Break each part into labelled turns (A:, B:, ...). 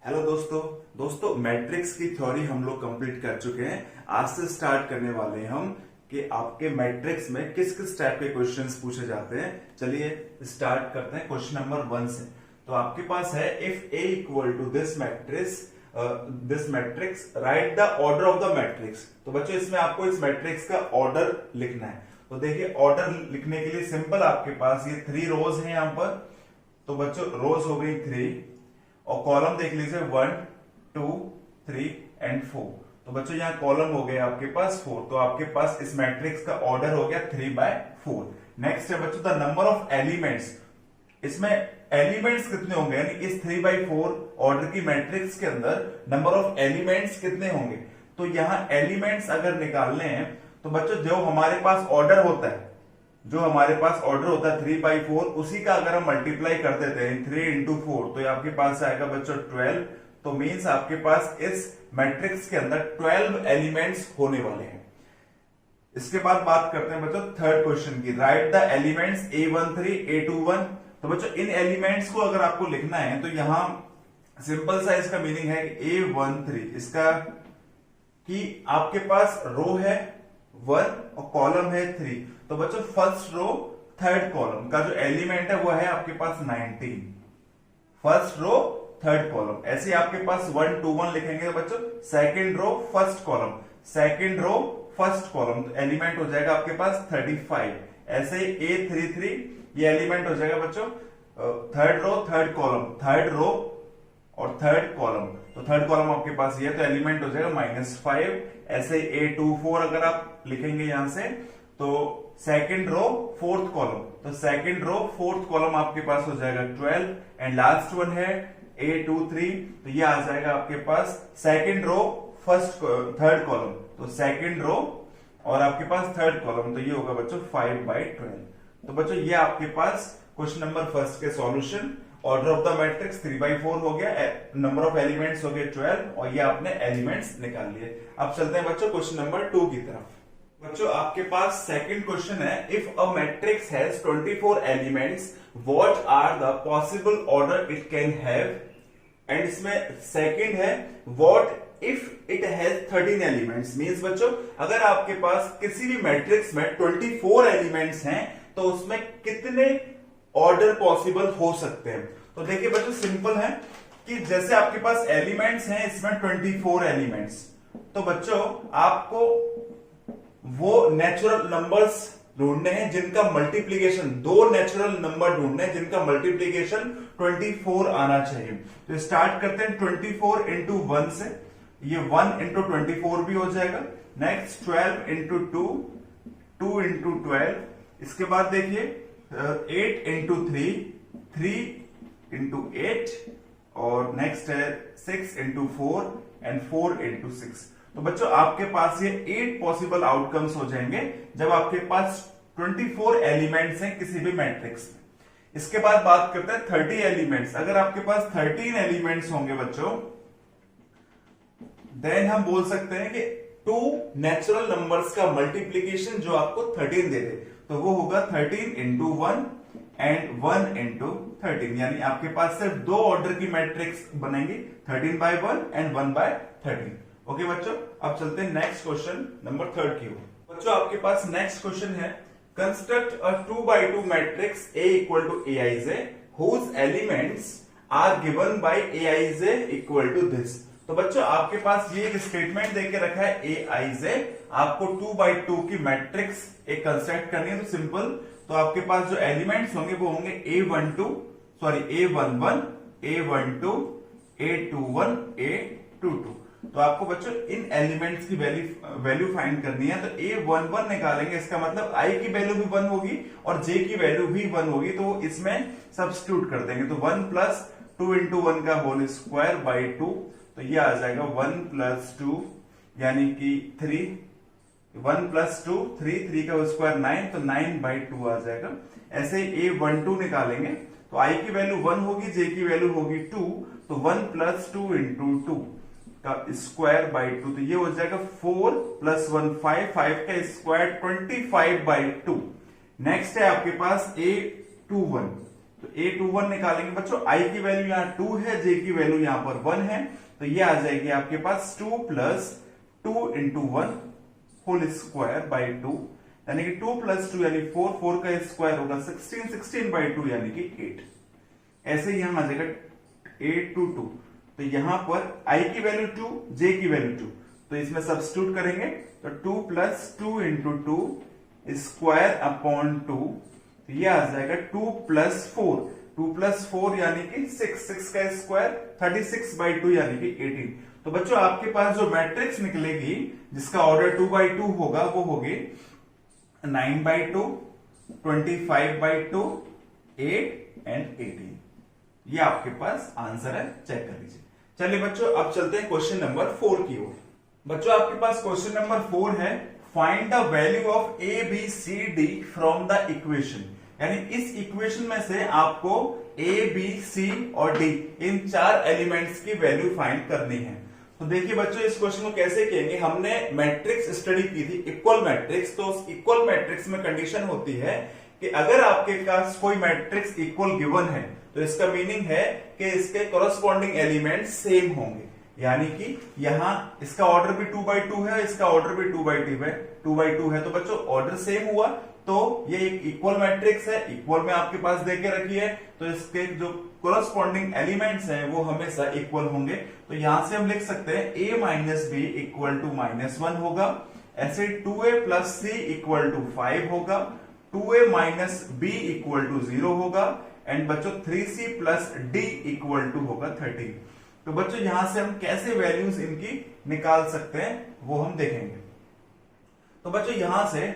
A: Hello दोस्तों matrix की theory हम लोग कंप्लीट कर चुके हैं। आज से स्टार्ट करने वाले हैं हम कि आपके मैट्रिक्स में किस किस टाइप के क्वेश्चंस पूछे जाते हैं। चलिए स्टार्ट करते हैं क्वेश्चन नंबर 1 से। तो आपके पास है if A equal to this matrix right the order of the matrix. तो बच्चों इसमें आपको इस मैट्रिक्स का ऑर्डर लिखना है। तो देखिए ऑर्डर लिखने के लिए सिंपल, आपके पास ये 3 रोज हैं यहाँ पर। तो बच्चों रोज हो गई 3 और कॉलम देख लीजिए 1 2 3 एंड 4। तो बच्चों यहाँ कॉलम हो गए आपके पास 4। तो आपके पास इस मैट्रिक्स का ऑर्डर हो गया 3/4। नेक्स्ट है बच्चों द नंबर ऑफ एलिमेंट्स। इसमें एलिमेंट्स कितने होंगे, यानी इस 3/4 ऑर्डर की मैट्रिक्स के अंदर नंबर ऑफ एलिमेंट्स कितने होंगे। तो यहाँ एलिमेंट्स अगर निकालने हैं तो बच्चों जो हमारे पास ऑर्डर होता है, 3/4, उसी का अगर हम मल्टीप्लाई कर देते हैं 3 इंटू 4 तो ये आपके पास आएगा बच्चों 12। तो मींस आपके पास इस मैट्रिक्स के अंदर 12 एलिमेंट्स होने वाले हैं। इसके बाद बात करते हैं बच्चों थर्ड क्वेश्चन की, right the elements A13 A21। तो बच्चों इन एलिमेंट्स को अगर आपको लिखना है तो यहां सिंपल सा इसका मीनिंग है कि A13 इसका कि आपके पास रो है 1 और कॉलम है 3। तो बच्चों फर्स्ट रो थर्ड कॉलम का जो एलिमेंट है वो है आपके पास 19। फर्स्ट रो थर्ड कॉलम, ऐसे ही आपके पास 1 2 1 लिखेंगे तो बच्चों second row first column, second row first column, तो एलिमेंट हो जाएगा आपके पास 35। ऐसे ही A33 ये एलिमेंट हो जाएगा बच्चों third row third column, third row और थर्ड कॉलम। तो थर्ड कॉलम आपके पास ये है तो एलिमेंट हो जाएगा -5। ऐसे A24 अगर आप लिखेंगे यहां से तो सेकंड रो फोर्थ कॉलम, तो सेकंड रो फोर्थ कॉलम आपके पास हो जाएगा 12। एंड लास्ट वन है A23 तो ये आ जाएगा आपके पास second row first third column, तो सेकंड रो और आपके पास थर्ड कॉलम, तो ये होगा बच्चों 5/12। तो बच्चों ये आपके पास क्वेश्चन नंबर फर्स्ट के solution. Order of the matrix 3/4 हो गया, नंबर ऑफ एलिमेंट्स हो गए 12 और ये आपने एलिमेंट्स निकाल लिए। अब चलते हैं बच्चों क्वेश्चन नंबर 2 की तरफ। बच्चों आपके पास सेकंड क्वेश्चन है, if a matrix has 24 elements what are the possible order it can have. And इसमें सेकंड है what if it has 13 elements. Means बच्चों अगर आपके पास किसी भी मैट्रिक्स में 24 एलिमेंट्स हैं तो उसमें कितने ऑर्डर पॉसिबल हो सकते हैं। तो देखिए बच्चों सिंपल है कि जैसे आपके पास एलिमेंट्स हैं इसमें 24 एलिमेंट्स, तो बच्चों आपको वो नेचुरल नंबर्स ढूंढने हैं जिनका मल्टीप्लीकेशन, 2 नेचुरल नंबर ढूंढने हैं जिनका मल्टीप्लीकेशन 24 आना चाहिए। तो स्टार्ट करते हैं 24 इंटू 1 से, ये 1 इंटू 24 भी हो जाएगा। Next 12 into 2, 2 into 12। इसके बाद देखिए 8 इंटू 3, 3 इंटू 8 और नेक्स्ट है 6 इंटू 4 एंड 4 इंटू 6। तो बच्चों आपके पास ये 8 पॉसिबल आउटकम्स हो जाएंगे जब आपके पास 24 एलिमेंट्स हैं किसी भी मैट्रिक्स में। इसके बाद बात करते हैं 30 एलिमेंट्स। अगर आपके पास 13 एलिमेंट्स होंगे बच्चों देन हम बोल सकते हैं कि 2 नेचुरल नंबर्स का मल्टीप्लीकेशन जो आपको 13 दे दे तो वो होगा 13 इंटू 1 एंड 1 इंटू 13। यानी आपके पास सिर्फ 2 ऑर्डर की मैट्रिक्स बनेंगी, 13/1 एंड 1/13। ओके बच्चों, अब चलते हैं नेक्स्ट क्वेश्चन नंबर 3 की ओर। बच्चों आपके पास नेक्स्ट क्वेश्चन है, construct a 2x2 matrix A equal to Aij whose elements are given by Aij equal to this. तो बच्चों आपके पास ये एक स्टेटमेंट देके रखा है Aij, आपको 2x2 की मैट्रिक्स एक कंस्ट्रक्ट करनी है। तो सिंपल, तो आपके पास जो एलिमेंट्स होंगे वो होंगे A11, A12, A21, A22। तो आपको बच्चों इन एलिमेंट्स की वैल्यू फाइंड करनी है। तो A11 निकालेंगे, इसका मतलब I की वैल्यू भी 1 होगी और J की वैल्यू भी 1 होगी, तो इसमें सब्स्टिट्यूट कर देंगे। तो 1 प्लस 2 इंटू 1 का होल स्क्वायर बाई 2, तो ये आ जाएगा 1 प्लस 2 यानी कि 3, 1 प्लस 2 3 का स्क्वायर 9, तो 9/2 आ जाएगा। ऐसे ही A12 निकालेंगे तो I की वैल्यू 1 होगी, J की वैल्यू होगी 2, तो 1 प्लस 2 इंटू 2 का स्क्वायर बाई 2, तो ये हो जाएगा 4 प्लस 1 5, 5 का स्क्वायर 25/2। नेक्स्ट है आपके पास A21, तो A21 निकालेंगे बच्चों, I की वैल्यू यहाँ 2 है, J की वैल्यू यहाँ पर 1 है, तो ये आ जाएगी आपके पास 2 plus 2 into 1 whole square by 2, यानी कि 2 प्लस 2 यानी 4, 4 का स्क्वायर होगा 16, 16 बाई 2 यानी कि 8। ऐसे ही यहां आ जाएगा 8 टू 2, तो यहां पर I की वैल्यू 2, J की वैल्यू 2, तो इसमें सब्स्टिट्यूट करेंगे तो 2 प्लस 2 इंटू 2 स्क्वायर अपॉन 2, तो ये आ जाएगा 2 प्लस 4, 2 प्लस 4 यानी कि 6, 6 का स्क्वायर 36 बाई 2 यानी कि 18। तो बच्चों आपके पास जो मैट्रिक्स निकलेगी जिसका ऑर्डर 2 बाई 2 होगा वो होगी 9 बाई 2, 25 बाई 2, 8 एंड 18। ये आपके पास आंसर है, चेक कर लीजिए। चलिए बच्चों अब चलते हैं क्वेश्चन नंबर 4 की ओर। बच्चों आपके पास क्वेश्चन नंबर 4 है, find the value of A B C D from the equation, यानी इस इक्वेशन में से आपको ए बी सी और डी इन 4 एलिमेंट्स की वैल्यू फाइंड करनी है। तो देखिए बच्चों इस क्वेश्चन को कैसे कहेंगे, हमने मैट्रिक्स स्टडी की थी, इक्वल मैट्रिक्स, तो उस इक्वल मैट्रिक्स में कंडीशन होती है कि अगर आपके पास कोई मैट्रिक्स इक्वल गिवन है तो इसका मीनिंग है कि इसके कॉरस्पॉन्डिंग एलिमेंट सेम होंगे, यानी कि यहां इसका ऑर्डर भी 2 बाई 2 है, इसका ऑर्डर भी 2 बाई 2 है, तो बच्चों ऑर्डर सेम हुआ तो ये एक इक्वल मैट्रिक्स है, इक्वल में आपके पास दे के रखी है, तो इसके जो कॉरस्पॉन्डिंग एलिमेंट्स हैं वो हमेशा इक्वल होंगे। तो यहां से हम लिख सकते हैं a minus B equal to -1 होगा, ऐसे 2a plus C equal to 5 होगा, 2a minus B equal to 0 होगा, एंड बच्चों 3c plus d equal to होगा 13। तो बच्चों यहां से हम कैसे वैल्यूज इनकी निकाल सकते हैं वो हम देखेंगे। तो बच्चों यहां से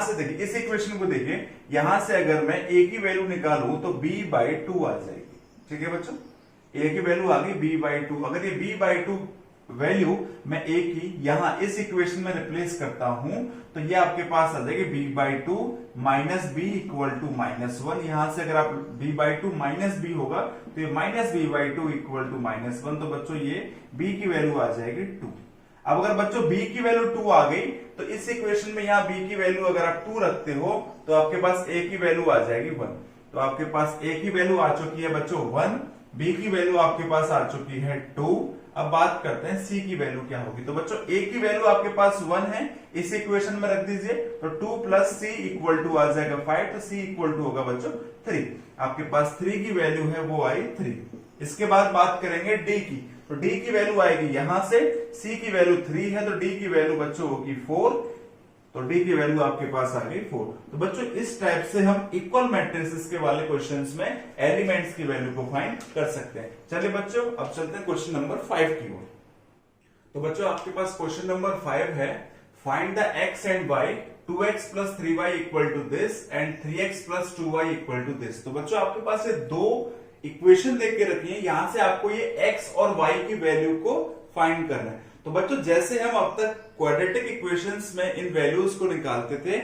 A: देखिए, इस इक्वेशन को देखिए, यहां से अगर मैं a की वैल्यू निकालूं तो b बाई 2 आ जाएगी। ठीक है बच्चों, a की वैल्यू आ गई b बाई 2। अगर ये b बाई 2 वैल्यू मैं a की यहां इस इक्वेशन में रिप्लेस करता हूं तो ये आपके पास आ जाएगी b by 2 minus B equal to -1। यहां से अगर आप b बाई 2 माइनस बी होगा तो ये minus B by 2 equal to -1, तो बच्चों ये b की वैल्यू आ जाएगी 2। अब अगर बच्चों b की वैल्यू 2 आ गई तो इस इक्वेशन में यहां b की वैल्यू अगर आप 2 रखते हो तो आपके पास a की वैल्यू आ जाएगी 1। तो आपके पास a की वैल्यू आ चुकी है बच्चों 1, b की वैल्यू आपके पास आ चुकी है 2। अब बात करते हैं c की वैल्यू क्या होगी। तो बच्चों a की वैल्यू आपके पास 1 है, इस इक्वेशन में रख दीजिए, तो 2 प्लस c इक्वल टू आ जाएगा 5, तो c इक्वल टू होगा बच्चों 3। आपके पास 3 की वैल्यू है वो आई 3। इसके बाद बात करेंगे d की, तो d की वैल्यू आएगी यहां से, c की वैल्यू 3 है तो d की वैल्यू बच्चों होगी 4, तो d की वैल्यू आपके पास आ गई 4। तो बच्चों इस टाइप से हम इक्वल मैट्रिसेस के वाले क्वेश्चंस में एलिमेंट्स की वैल्यू को फाइंड कर सकते हैं। चलिए बच्चों अब चलते हैं क्वेश्चन नंबर 5 की ओर। तो बच्चों आपके पास क्वेश्चन नंबर 5 है, find the x and y 2x plus 3y equal to this and 3x plus 2y equal to this. तो बच्चों आपके पास ये दो इक्वेशन देख के रखी है, यहां से आपको ये x और y की वैल्यू को फाइंड करना है। तो बच्चों जैसे हम अब तक क्वाड्रेटिक इक्वेशंस में इन वैल्यूज को निकालते थे,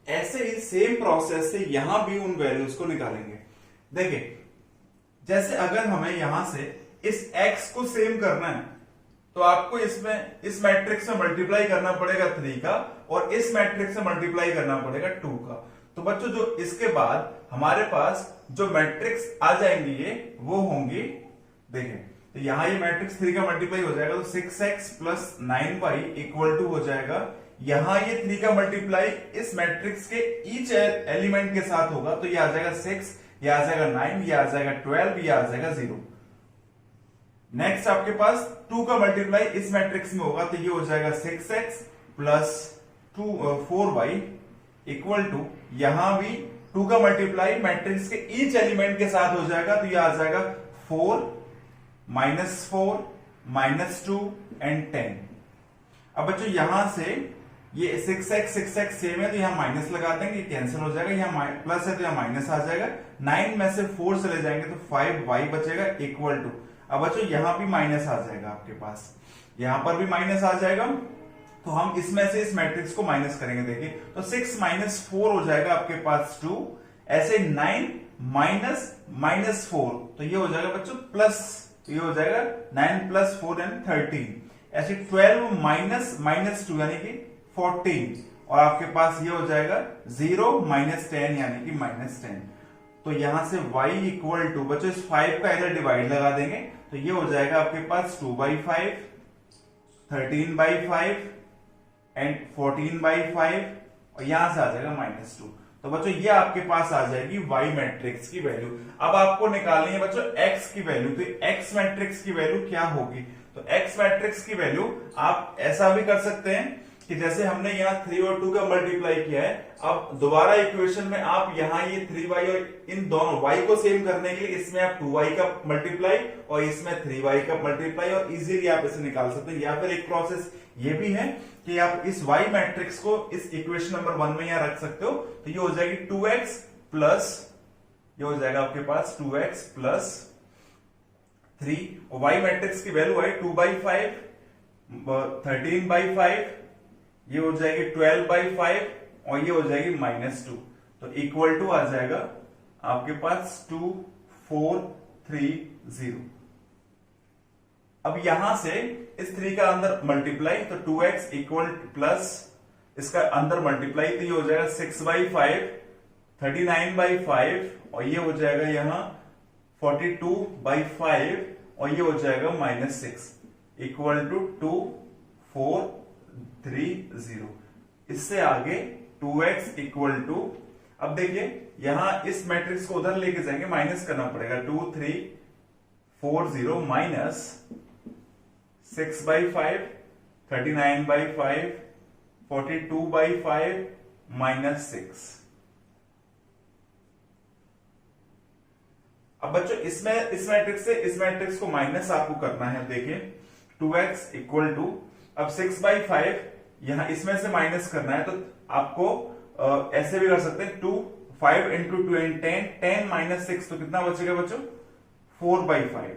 A: ऐसे ही सेम प्रोसेस से यहां भी उन वैल्यूज को निकालेंगे। देखिए जैसे अगर हमें यहां से इस x को सेम करना है तो आपको इसमें इस मैट्रिक्स में मल्टीप्लाई करना पड़ेगा 3 का और इस मैट्रिक्स से मल्टीप्लाई करना पड़ेगा 2 का। तो बच्चों जो इसके बाद हमारे पास जो मैट्रिक्स आ जाएंगी ये वो होंगी, देखें तो यहां ये मैट्रिक्स 3 का मल्टीप्लाई हो जाएगा तो 6x plus 9y equal to हो जाएगा, यहां ये 3 का मल्टीप्लाई इस मैट्रिक्स के ईच एलिमेंट के साथ होगा तो ये आ जाएगा 6, ये आ जाएगा 9, ये आ जाएगा 12, ये आ जाएगा 0। नेक्स्ट आपके पास 2 का मल्टीप्लाई इस मैट्रिक्स में होगा तो ये हो जाएगा 6x plus 4y equal to, यहां भी 2 का मल्टीप्लाई मैट्रिक्स के ईच एलिमेंट के साथ हो जाएगा तो ये आ जाएगा 4 -4 -2 एंड 10। अब बच्चों यहां से ये 6x सेम है तो यहां माइनस लगा देंगे, कैंसिल हो जाएगा, यहां प्लस है तो यहां माइनस आ जाएगा, 9 में से 4 चले जाएंगे तो 5y बचेगा इक्वल टू, अब बच्चों यहां भी माइनस आ जाएगा आपके पास, यहां पर भी माइनस आ जाएगा, तो हम इसमें से इस मैट्रिक्स को माइनस करेंगे। देखिए तो 6 - 4 हो जाएगा आपके पास 2, ऐसे 9 -4 तो ये हो जाएगा बच्चों प्लस, तो ये हो जाएगा 9 + 4 एंड 13, ऐसे 12 - -2 यानी कि 14 और आपके पास ये हो जाएगा 0 -10 यानी कि -10। तो यहां से y इक्वल टू बच्चों इस 5 का इधर डिवाइड लगा देंगे तो ये हो जाएगा आपके पास 2/5, 13/5 एंड 14/5 और यहां से आ जाएगा -2। तो बच्चों ये आपके पास आ जाएगी y मैट्रिक्स की वैल्यू। अब आपको निकालनी है बच्चों x की वैल्यू। तो x मैट्रिक्स की वैल्यू क्या होगी? तो x मैट्रिक्स की वैल्यू आप ऐसा भी कर सकते हैं कि जैसे हमने यहाँ 3 और 2 का मल्टीप्लाई किया है, अब दोबारा इक्वेशन में आप यहाँ ये 3y और इन दोनों y को सेम करने के लिए इसमें आप 2y का मल्टीप्लाई और इसमें 3y का मल्टीप्लाई और इजीली आप इसे निकाल सकते हैं। या फिर एक प्रोसेस ये भी है कि आप इस y मैट्रिक्स को इस इक्वेशन नंबर 1 में यहाँ रख सकते हो। तो ये हो जाएगी 2x प्लस, ये हो जाएगा आपके पास 2x प्लस 3 और y मैट्रिक्स की वैल्यू है 2/5, 13/5, ये हो जाएगी 12/5 और ये हो जाएगी -2। तो इक्वल टू आ जाएगा आपके पास 2, 4, 3, 0। अब यहां से इस 3 का अंदर मल्टीप्लाई तो 2x इक्वल प्लस इसका अंदर मल्टीप्लाई तो ये हो जाएगा 6/5, 39/5 और ये हो जाएगा यहां 42/5 और ये हो जाएगा -6 इक्वल टू 2, 4, 3, 0। इससे आगे 2x इक्वल टू, अब देखिए यहां इस मैट्रिक्स को उधर लेके जाएंगे, माइनस करना पड़ेगा 2, 3, 4, 0 माइनस 6/5, 39/5, 42/5 -6। अब बच्चों इसमें इस मैट्रिक्स से इस मैट्रिक्स को माइनस आपको करना है। देखिए 2x इक्वल टू, अब 6/5 यहां इसमें से माइनस करना है तो आपको ऐसे भी कर सकते हैं 2, 5 इंटू 2 एंड 10, 10 -6 तो कितना बचेगा बच्चों 4/5।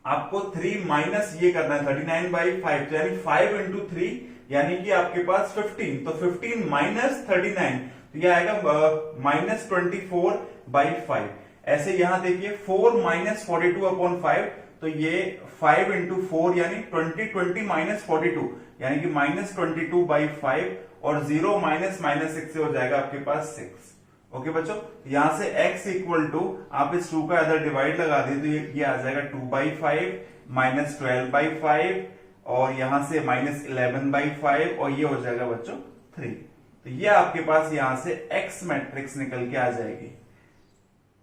A: आपको 3 माइनस ये करना है 39/5 यानी 5 इंटू 3 यानी कि आपके पास 15। तो 15 माइनस 39 तो यह आएगा -24/5। ऐसे यहां देखिए 4 - 42/5 तो ये 5 इंटू 4 यानी 20 -42 यानी कि -22/5 और 0 -6 से हो जाएगा आपके पास 6। ओके बच्चों, यहां से x इक्वल टू आप इस 2 का इधर डिवाइड लगा दिए तो ये आ जाएगा 2/5 -12/5 और यहां से -11/5 और ये हो जाएगा बच्चों 3। तो ये आपके पास यहां से x मैट्रिक्स निकल के आ जाएगी।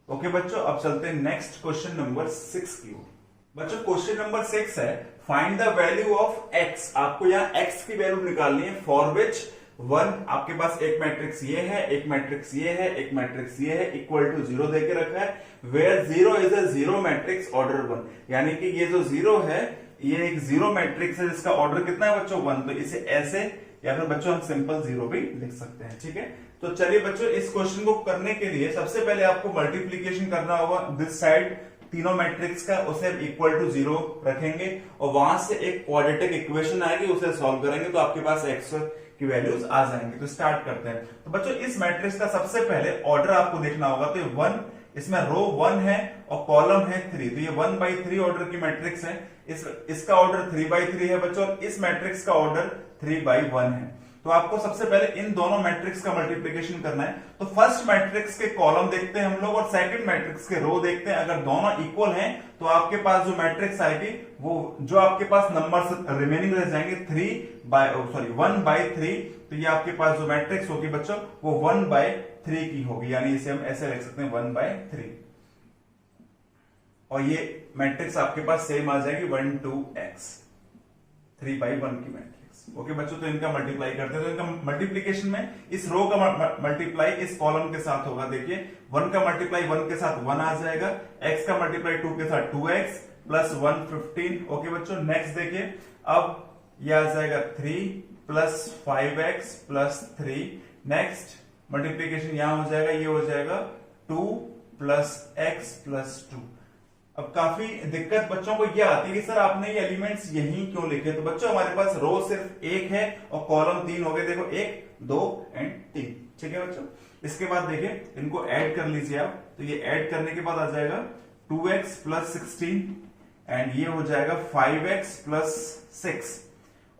A: ओके बच्चों, अब चलते हैं नेक्स्ट क्वेश्चन नंबर 6 की ओर। बच्चों क्वेश्चन नंबर 6 है find the value of x। आपको यहाँ x की वैल्यू निकालनी है फॉर विच 1 आपके पास एक मैट्रिक्स ये है, एक मैट्रिक्स ये है, एक मैट्रिक्स ये है, इक्वल टू 0 देके रखा है। Where 0 is a 0 matrix order 1 यानी कि ये जो 0 है ये एक 0 मैट्रिक्स है जिसका ऑर्डर कितना है बच्चों 1। तो इसे ऐसे या फिर बच्चों हम सिंपल 0 भी लिख सकते हैं। ठीक है, तो चलिए बच्चों इस क्वेश्चन को करने के लिए सबसे पहले आपको मल्टीप्लीकेशन करना होगा दिस साइड तीनों मैट्रिक्स का, उसे इक्वल टू 0 रखेंगे और वहां से एक क्वाड्रेटिक इक्वेशन आएगी उसे सॉल्व करेंगे तो आपके पास x की वैल्यूज आ जाएंगे। तो स्टार्ट करते हैं। तो बच्चों इस मैट्रिक्स का सबसे पहले ऑर्डर आपको देखना होगा। तो 1 इसमें रो 1 है और कॉलम है 3, तो ये 1/3 ऑर्डर की मैट्रिक्स है। इसका ऑर्डर 3/3 है बच्चों और इस मैट्रिक्स का ऑर्डर 3/1 है। तो आपको सबसे पहले इन दोनों मैट्रिक्स का मल्टीप्लिकेशन करना है। तो फर्स्ट मैट्रिक्स के कॉलम देखते हैं हम लोग और सेकंड मैट्रिक्स के रो देखते हैं। अगर दोनों इक्वल हैं तो आपके पास जो मैट्रिक्स आएगी वो जो आपके पास नंबर रिमेनिंग रह जाएंगे 1/3, तो ये आपके पास जो मैट्रिक्स होगी बच्चों वो 1/3 की होगी, यानी इसे हम ऐसे लिख सकते हैं 1/3 और ये मैट्रिक्स आपके पास सेम आ जाएगी 1, 2x 3/1 की मैट्रिक्स। ओके बच्चों, तो इनका मल्टीप्लाई करते हैं। तो इनका मल्टीप्लिकेशन में इस रो का मल्टीप्लाई इस कॉलम के साथ होगा। देखिए 1 का मल्टीप्लाई 1 के साथ 1 आ जाएगा, x का मल्टीप्लाई 2 के साथ 2x प्लस 1 15। ओके बच्चों, नेक्स्ट देखिए अब ये आ जाएगा 3 plus 5x plus 3। Next multiplication यहां हो जाएगा, ये हो जाएगा 2 प्लस x प्लस 2। अब काफी दिक्कत बच्चों को ये आती है कि सर आपने ये एलिमेंट्स यहीं क्यों लिखे। तो बच्चों हमारे पास रो सिर्फ एक है और कॉलम 3 हो गए। देखो 1, 2 एंड 3। ठीक है बच्चों, इसके बाद देखिए इनको ऐड कर लीजिए आप। तो ये ऐड करने के बाद आ जाएगा 2x प्लस 16 एंड ये हो जाएगा 5x प्लस 6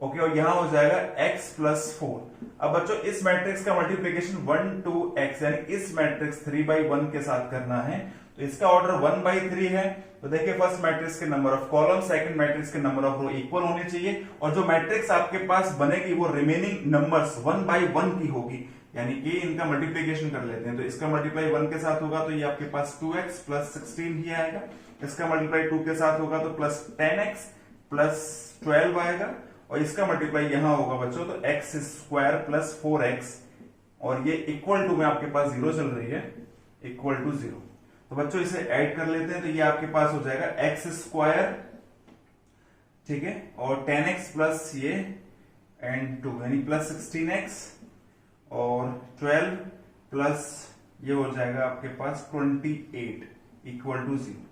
A: ओके, और यहां हो जाएगा x प्लस 4। अब बच्चों इस मैट्रिक्स का मल्टीप्लीकेशन 1 2 x यानी इस मैट्रिक्स 3/1 के साथ करना है, तो इसका ऑर्डर 1/3 है। तो देखिए फर्स्ट मैट्रिक्स के number of column, second matrix के नंबर ऑफ रो इक्वल होने चाहिए, और जो मैट्रिक्स आपके पास बनेगी वो रिमेनिंग नंबर्स 1/1 की होगी, यानी कि इनका मल्टीप्लीकेशन कर लेते हैं। तो इसका मल्टीप्लाई 1 के साथ होगा तो ये आपके पास 2x प्लस 16 ही आएगा। इसका मल्टीप्लाई 2 के साथ होगा तो प्लस 10x प्लस 12 आएगा, और इसका मल्टीप्लाई यहां होगा बच्चों तो x स्क्वायर प्लस 4x, और ये इक्वल टू में आपके पास 0 चल रही है, इक्वल टू 0। तो बच्चों इसे ऐड कर लेते हैं, तो ये आपके पास हो जाएगा x स्क्वायर, ठीक है, और 10x प्लस ये एंड 2 यानी प्लस 16x, और 12 प्लस ये हो जाएगा आपके पास 28 इक्वल टू 0।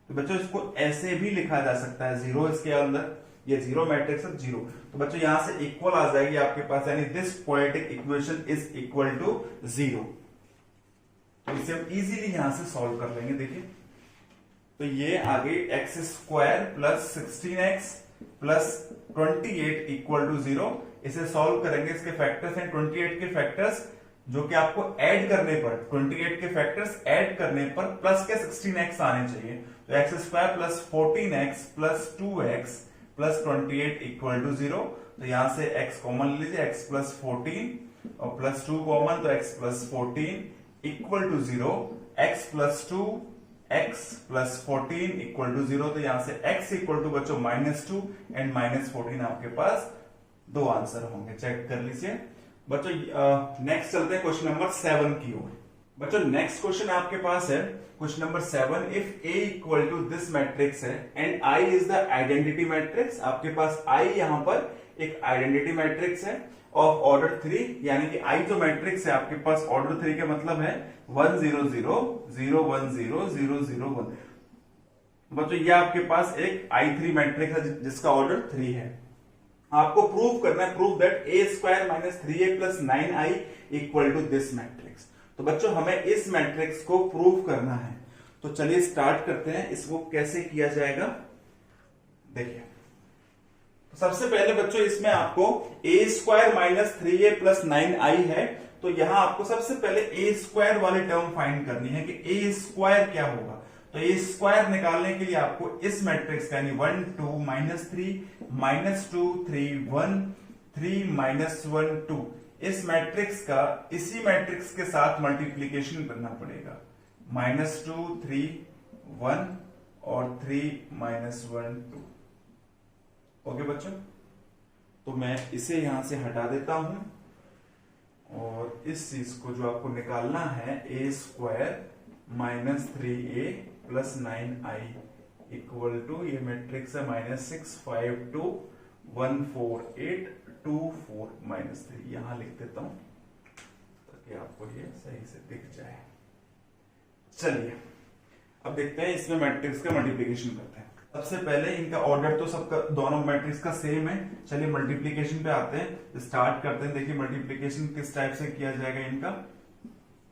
A: तो बच्चों इसको ऐसे भी लिखा जा सकता है, 0 इसके अंदर, ये 0 मैट्रिक्स है 0, तो बच्चों यहां से इक्वल आ जाएगी आपके पास, यानी this quadratic equation is equal to 0। तो इसे हम इजीली यहां से सॉल्व कर लेंगे। देखिए तो ये आगे x square plus 16x plus 28 equal to 0, इसे सॉल्व करेंगे। इसके फैक्टर्स हैं 28 के फैक्टर्स जो कि आपको ऐड करने पर, 28 के फैक्टर्स ऐड करने पर प्लस के 16x आने चाहिए। तो x square plus 14x plus 2x plus 28 equal to 0। तो यहां से x कॉमन लीजिए, x प्लस 14 और प्लस 2 कॉमन, तो x plus 14 equal to 0, x plus 2 x plus 14 equal to 0। तो यहां से x इक्वल टू बच्चों -2 एंड -14 आपके पास दो आंसर होंगे, चेक कर लीजिए। बच्चों नेक्स्ट चलते हैं क्वेश्चन नंबर 7 की ओर। बच्चों नेक्स्ट क्वेश्चन आपके पास है question number 7, if A equal to this matrix है and I is the identity matrix. आपके पास I यहां पर एक आइडेंटिटी मैट्रिक्स है ऑफ ऑर्डर 3, यानी कि I जो मैट्रिक्स है आपके पास ऑर्डर 3 का मतलब है 1 0 0 0 1 0 0 0 1। बच्चों ये आपके पास एक I3 मैट्रिक्स है जिसका ऑर्डर 3 है। आपको प्रूव करना है, prove that a square minus 3a plus 9i equal to this matrix. तो बच्चों हमें इस मैट्रिक्स को प्रूव करना है, तो चलिए स्टार्ट करते हैं। इसको कैसे किया जाएगा देखिए। तो सबसे पहले बच्चों इसमें आपको a square minus 3a plus 9i है, तो यहां आपको सबसे पहले a स्क्वायर वाली टर्म फाइंड करनी है कि a स्क्वायर क्या होगा। तो ए स्क्वायर निकालने के लिए आपको इस मैट्रिक्स का यानी 1 2 -3 -2 3 1 3 -1 2 इस मैट्रिक्स का इसी मैट्रिक्स के साथ मल्टीप्लीकेशन करना पड़ेगा। -2 3 1 और 3 -1 2। ओके बच्चों, तो मैं इसे यहां से हटा देता हूं और इस चीज को जो आपको निकालना है a square minus 3a plus 9i equal to ये मैट्रिक्स है -6 5 2 1 4 8 2 4 -3। यहां लिख देता हूं ताकि आपको ये सही से दिख जाए। चलिए अब देखते हैं इसमें मैट्रिक्स का मल्टीप्लीकेशन करते हैं। सबसे पहले इनका ऑर्डर तो सबका दोनों मैट्रिक्स का सेम है। चलिए मल्टीप्लीकेशन पे आते हैं, स्टार्ट करते हैं। देखिए मल्टीप्लीकेशन किस टाइप से किया जाएगा इनका।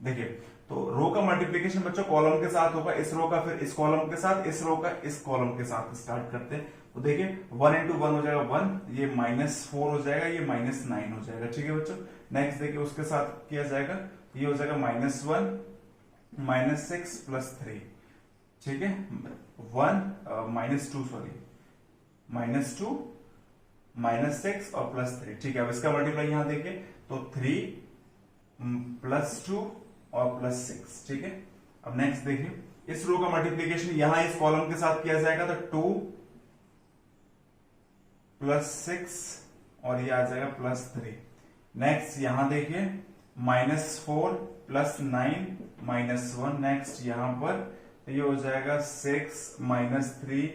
A: देखिए तो रो का मल्टीप्लीकेशन बच्चों कॉलम के साथ होगा, इस रो का फिर इस कॉलम के साथ, इस रो का इस कॉलम के साथ स्टार्ट करते हैं। तो देखिए 1 into 1 हो जाएगा 1, ये -4 हो जाएगा, ये -9 हो जाएगा। ठीक है बच्चों, नेक्स्ट देखिए उसके साथ किया जाएगा, ये हो जाएगा -1 -6 प्लस 3। ठीक है, 1 -2 सॉरी -2 -6 और +3। ठीक है, अब इसका मल्टीप्लाई यहां देखिए तो 3 +2 और +6। ठीक है, अब नेक्स्ट देखिए इस रो का मल्टीप्लीकेशन यहां इस कॉलम के साथ किया जाएगा तो 2 +6 और ये आ जाएगा +3। नेक्स्ट यहां देखिए -4 +9 -1। नेक्स्ट यहां पर तो ये हो जाएगा 6 -3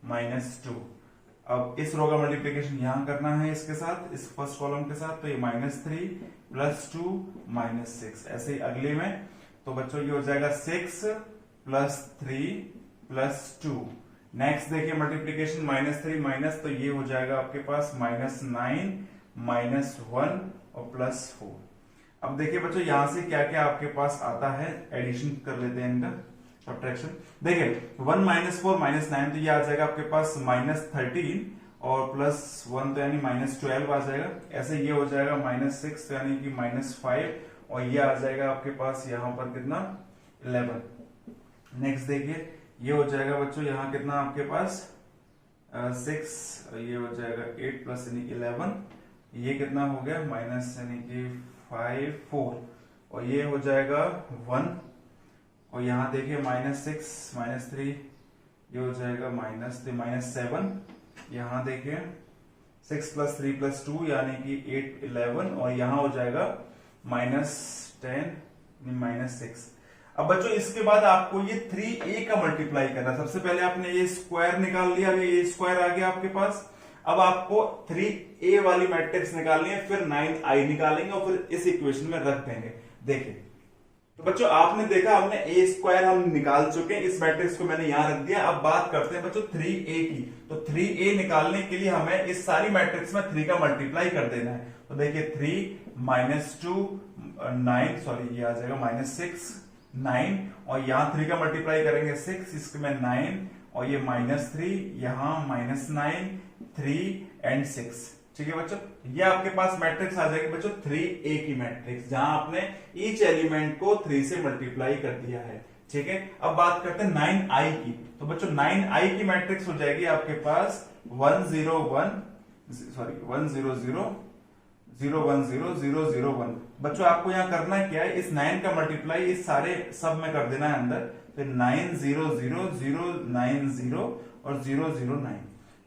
A: -2। अब इस रो का मल्टीप्लीकेशन यहां करना है इसके साथ, इस फर्स्ट कॉलम के साथ, तो ये -3 +2 -6। ऐसे ही अगले में तो बच्चों ये हो जाएगा 6 +3 +2। नेक्स्ट देखिए मल्टीप्लीकेशन -3 माइनस, तो ये हो जाएगा आपके पास -9 -1 और +4। अब देखिए बच्चों यहां से क्या क्या आपके पास आता है, एडिशन कर लेते हैं इनका, सब्ट्रैक्शन। देखिए 1 -4 -9 तो ये आ जाएगा आपके पास -13 और +1 तो यानी -12 आ जाएगा। ऐसे ये हो जाएगा -6 यानी कि -5 और ये आ जाएगा आपके पास यहाँ पर कितना 11। नेक्स्ट देखिए ये हो जाएगा बच्चों यहाँ कितना आपके पास 6, ये हो जाएगा 8 प्लस यानी 11, ये कितना हो गया माइनस यानी कि 5 4 और ये हो जाएगा 1 और यहाँ देखिए -6 -3 ये हो जाएगा -7, यहाँ देखिए 6 + 3 + 2 यानी कि 8 11 और यहाँ हो जाएगा -10 -6। अब बच्चों इसके बाद आपको ये 3a का मल्टीप्लाई करना है। सबसे पहले आपने ये स्क्वायर निकाल लिया, ये स्क्वायर आ गया आपके पास। अब आपको 3a वाली मैट्रिक्स निकालनी है, फिर 9i निकालेंगे और फिर इस इक्वेशन में रख देंगे। देखिए तो बच्चों आपने देखा हमने a² हम निकाल चुके हैं, इस मैट्रिक्स को मैंने यहां रख दिया। अब बात करते हैं बच्चों 3a की। तो 3a निकालने के लिए हमें इस सारी मैट्रिक्स में 3 का मल्टीप्लाई कर देना है। तो देखिए 3 -2 9 सॉरी ये आ जाएगा -6 9 और यहाँ 3 का मल्टीप्लाई करेंगे 6, इसमें 9 और ये -3 यहाँ -9 3 एंड 6। ठीक है बच्चों, ये आपके पास मैट्रिक्स आ जाएगी बच्चों 3a की मैट्रिक्स, जहां आपने ईच एलिमेंट को 3 से मल्टीप्लाई कर दिया है। ठीक है, अब बात करते हैं 9i की। तो बच्चों 9i की मैट्रिक्स हो जाएगी आपके पास 1 0 1 0 0 0 1 0 0 0 1। बच्चों आपको यहाँ करना क्या है, इस 9 का मल्टीप्लाई इस सारे सब में कर देना है अंदर। तो 9 0 0 0 9 0 और 0 0 9।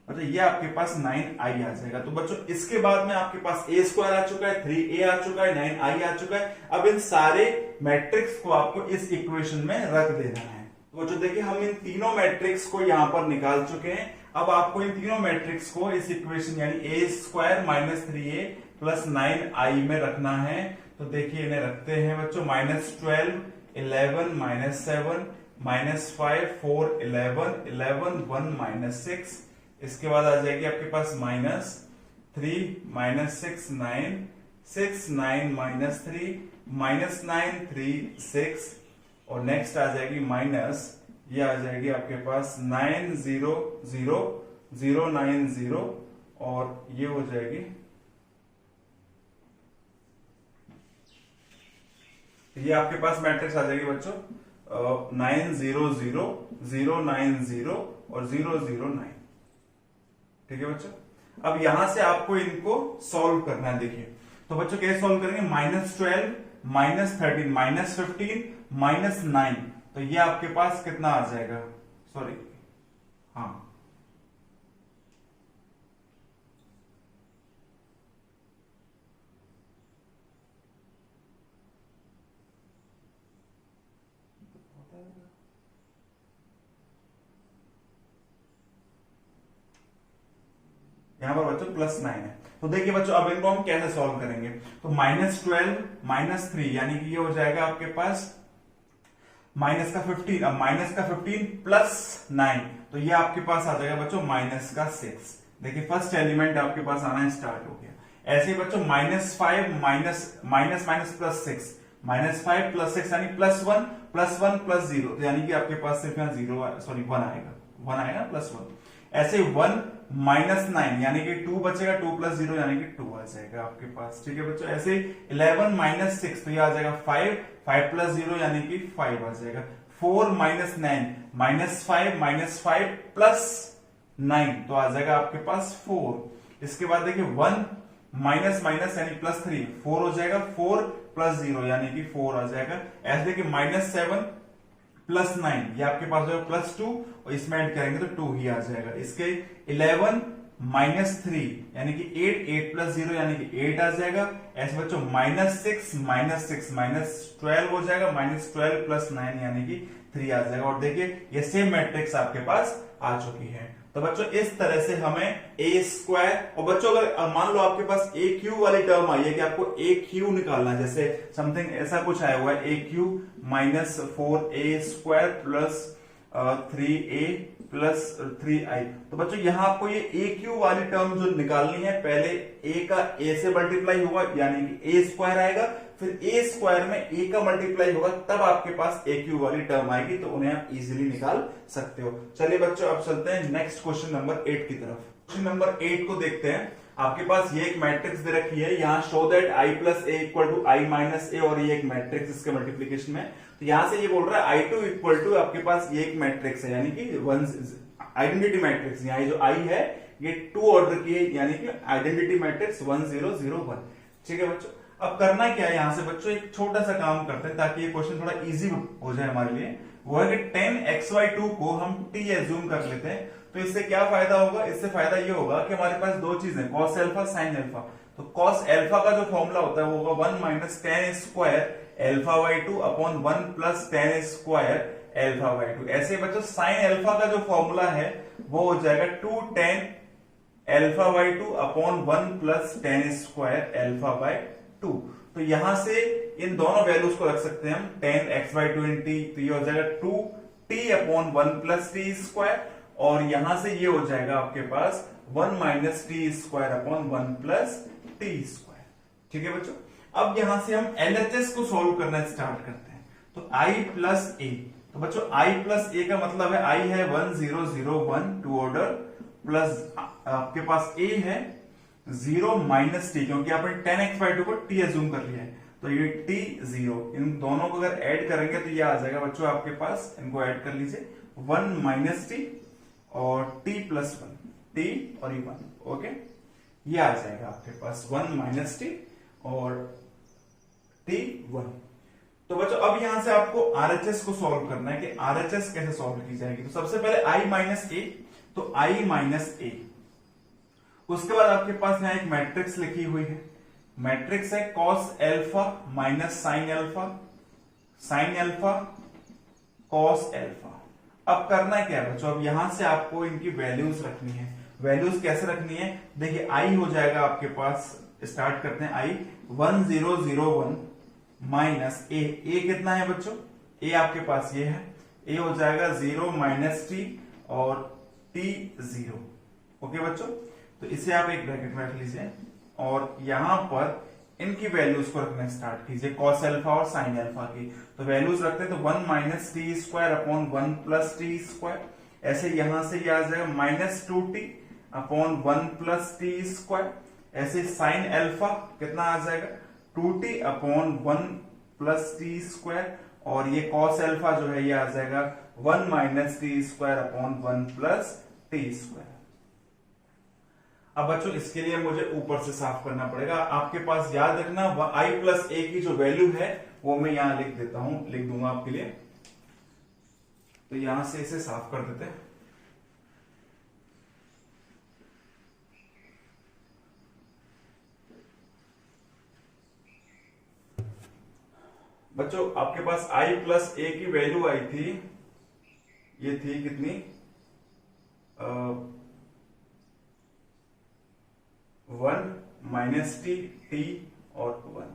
A: अच्छा ये आपके पास 9i आ जाएगा। तो बच्चों इसके बाद में आपके पास a² आ चुका है, 3a आ चुका है, 9i आ चुका है। अब इन सारे मैट्रिक्स को आपको इस इक्वेशन में रख देना है। तो बच्चों देखिए हम इन तीनों मैट्रिक्स को यहां पर निकाल चुके हैं। अब आपको इन तीनों मैट्रिक्स को इस इक्वेशन यानी a² - 3a + 9i में रखना है। तो देखिए इन्हें रखते हैं बच्चों, -12 11 -7 -5 4 11 11 1 -6। इसके बाद आ जाएगी आपके पास -3 -6 9 6 9 -3 -9 3 6 और नेक्स्ट आ जाएगी माइनस, ये आ जाएगी आपके पास 9 0 0 0 9 0 और ये हो जाएगी, ये आपके पास मैट्रिक्स आ जाएगी बच्चों 9 0 0 0 9 0 और 0 0 9। ठीक है बच्चों, अब यहां से आपको इनको सॉल्व करना है। देखिए तो बच्चों कैसे सॉल्व करेंगे, -12 -13 -15 -9। तो ये आपके पास कितना आ जाएगा, सॉरी हाँ यहां पर बच्चों +9 है। तो देखिए बच्चों अब इनको हम कैसे सॉल्व करेंगे। तो -12 -3 यानी कि ये हो जाएगा आपके पास -15। अब -15 + 9 तो ये आपके पास आ जाएगा बच्चों -6। देखिए फर्स्ट एलिमेंट आपके पास आना स्टार्ट हो गया। ऐसे ही बच्चों -5 +6 -5 + 6 यानी +1 +1 +0 तो यानी कि आपके पास सिर्फ यहाँ 1 आएगा +1। ऐसे 1 -9 यानी कि 2 बचेगा, 2 + 0 यानी कि 2 आ जाएगा आपके पास। ठीक है बच्चों, ऐसे 11 - 6 तो ये आ जाएगा 5 5 + 0 यानी कि 5 आ जाएगा। 4 - 9 -5 + 9 तो आ जाएगा आपके पास 4। इसके बाद देखिए 1 माइनस यानी +3 4 हो जाएगा, 4 + 0 यानी कि 4 आ जाएगा। ऐसे देखिए -7 + 9 ये आपके पास हो जाएगा +2 और इसमें ऐड करेंगे तो 2 ही आ जाएगा। इसके 11 - 3 यानी कि 8 + 0 यानी कि 8 आ जाएगा। ऐसे बच्चों -6 -12 हो जाएगा, -12 + 9 यानी कि 3 आ जाएगा। और देखिए ये सेम मैट्रिक्स आपके पास आ चुकी है। तो बच्चों इस तरह से हमें a² और बच्चों अगर मान लो आपके पास AQ वाली टर्म आई है कि आपको AQ निकालना है, जैसे समथिंग ऐसा कुछ आया हुआ है AQ - 4a² + 3a + 3i। तो बच्चों यहां आपको ये AQ वाली टर्म जो निकालनी है, पहले a का a से मल्टीप्लाई होगा यानी कि a² आएगा, फिर ए स्क्वायर में ए का मल्टीप्लाई होगा, तब आपके पास ए क्यू वाली टर्म आएगी, तो उन्हें आप इजीली निकाल सकते हो। चलिए बच्चों, अब चलते हैं नेक्स्ट क्वेश्चन नंबर 8 की तरफ। क्वेश्चन नंबर 8 को देखते हैं। आपके पास ये एक मैट्रिक्स दे रखी है, यहाँ show that i plus A equal to I minus A, और ये एक मैट्रिक्स इसके मल्टीप्लीकेशन में, तो यहां से ये बोल रहा है i2 इक्वल टू, आपके पास ये एक मैट्रिक्स है, यानी कि आइडेंटिटी मैट्रिक्स, यहाँ जो i है ये 2 ऑर्डर की है, यानी कि आइडेंटिटी मैट्रिक्स 1 0 0 1। ठीक है बच्चों, अब करना क्या है यहां से बच्चों, एक छोटा सा काम करते हैं ताकि ये क्वेश्चन थोड़ा इजी हो जाए हमारे लिए। वो है कि 10xy2 को हम t एज्यूम कर लेते हैं, तो इससे क्या फायदा होगा, इससे फायदा ये होगा कि हमारे पास दो चीजें कॉस एल्फा साइन एल्फा, तो कॉस एल्फा का जो फॉर्मूला होता है वो होगा 1 minus ten square alpha by 2 upon 1 plus ten square alpha by 2। ऐसे बच्चों साइन एल्फा का जो फॉर्मूला है वो हो जाएगा 2 tan alpha by 2 upon 1 plus ten square alpha by 2। तो यहां से इन दोनों वैल्यूज को रख सकते हैं हम, ten x by 2 in T, तो ये हो जाएगा 2t upon 1 plus T square, और यहां से ये हो जाएगा आपके पास 1 minus T square upon 1 plus T square. ठीक है बच्चों, अब यहां से हम एलएचएस को सॉल्व करना स्टार्ट करते हैं। तो i प्लस ए, तो बच्चों i प्लस ए का मतलब है i है 1 0 0 1 टू ऑर्डर, प्लस आपके पास a है 0 माइनस टी, क्योंकि आपने 10x/2 को t एज्यूम कर लिया है, तो ये t 0, इन दोनों को अगर ऐड करेंगे तो ये आ जाएगा बच्चों आपके पास, इनको ऐड कर लीजिए, 1 माइनस टी और t प्लस 1, t और ये 1, ओके, ये आ जाएगा आपके पास 1 माइनस टी और t 1। तो बच्चों अब यहां से आपको RHS को सॉल्व करना है कि RHS कैसे सॉल्व की जाएगी। तो सबसे पहले i माइनस ए, तो i माइनस ए, उसके बाद आपके पास यहां एक मैट्रिक्स लिखी हुई है, मैट्रिक्स है cos alpha minus sine alpha, sine alpha cos alpha. अब करना क्या है बच्चों, अब यहां से आपको इनकी वैल्यूज रखनी है। वैल्यूज कैसे रखनी है, देखिए i हो जाएगा आपके पास, स्टार्ट करते हैं, i 1 0 0 1 माइनस ए, ए कितना है बच्चों, ए आपके पास ये है, ए हो जाएगा 0 माइनस टी और t 0, ओके बच्चों। तो इसे आप एक ब्रैकेट में रख लीजिए, और यहां पर इनकी वैल्यूज को रखना स्टार्ट कीजिए, कॉस एल्फा और साइन एल्फा की। तो वैल्यूज रखते हैं, तो 1 minus T square upon 1 plus T square, ऐसे यहां से ये आ जाएगा minus 2t upon 1 plus T square, ऐसे साइन एल्फा कितना आ जाएगा 2t upon 1 plus T square, और ये कॉस एल्फा जो है ये आ जाएगा 1 minus T square upon 1 plus T square. अब बच्चों इसके लिए मुझे ऊपर से साफ करना पड़ेगा, आपके पास याद रखना i प्लस ए की जो वैल्यू है वो मैं यहां लिख देता हूं, लिख दूंगा आपके लिए। तो यहां से इसे साफ कर देते हैं। बच्चों आपके पास i प्लस ए की वैल्यू आई थी, ये थी कितनी, 1 माइनस टी, टी और 1,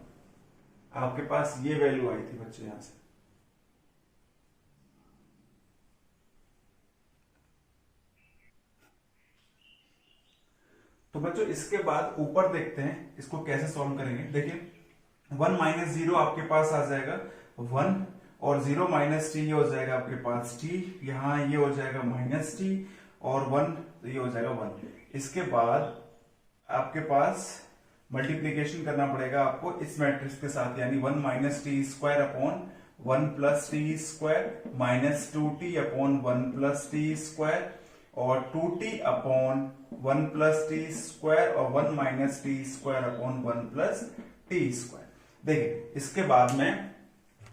A: आपके पास ये वैल्यू आई थी बच्चों यहां से। तो बच्चों इसके बाद ऊपर देखते हैं इसको कैसे सॉल्व करेंगे। देखिए 1 माइनस 0 आपके पास आ जाएगा 1, और 0 माइनस टी ये हो जाएगा आपके पास t, यहां ये हो जाएगा माइनस टी और 1, तो ये हो जाएगा 1। इसके बाद आपके पास मल्टीप्लीकेशन करना पड़ेगा आपको इस मैट्रिक्स के साथ, यानी 1 minus T square upon 1 plus T square minus 2t upon 1 plus T square, और 2t upon 1 plus T square और 1 minus T square upon 1 plus T square. देखिए इसके बाद में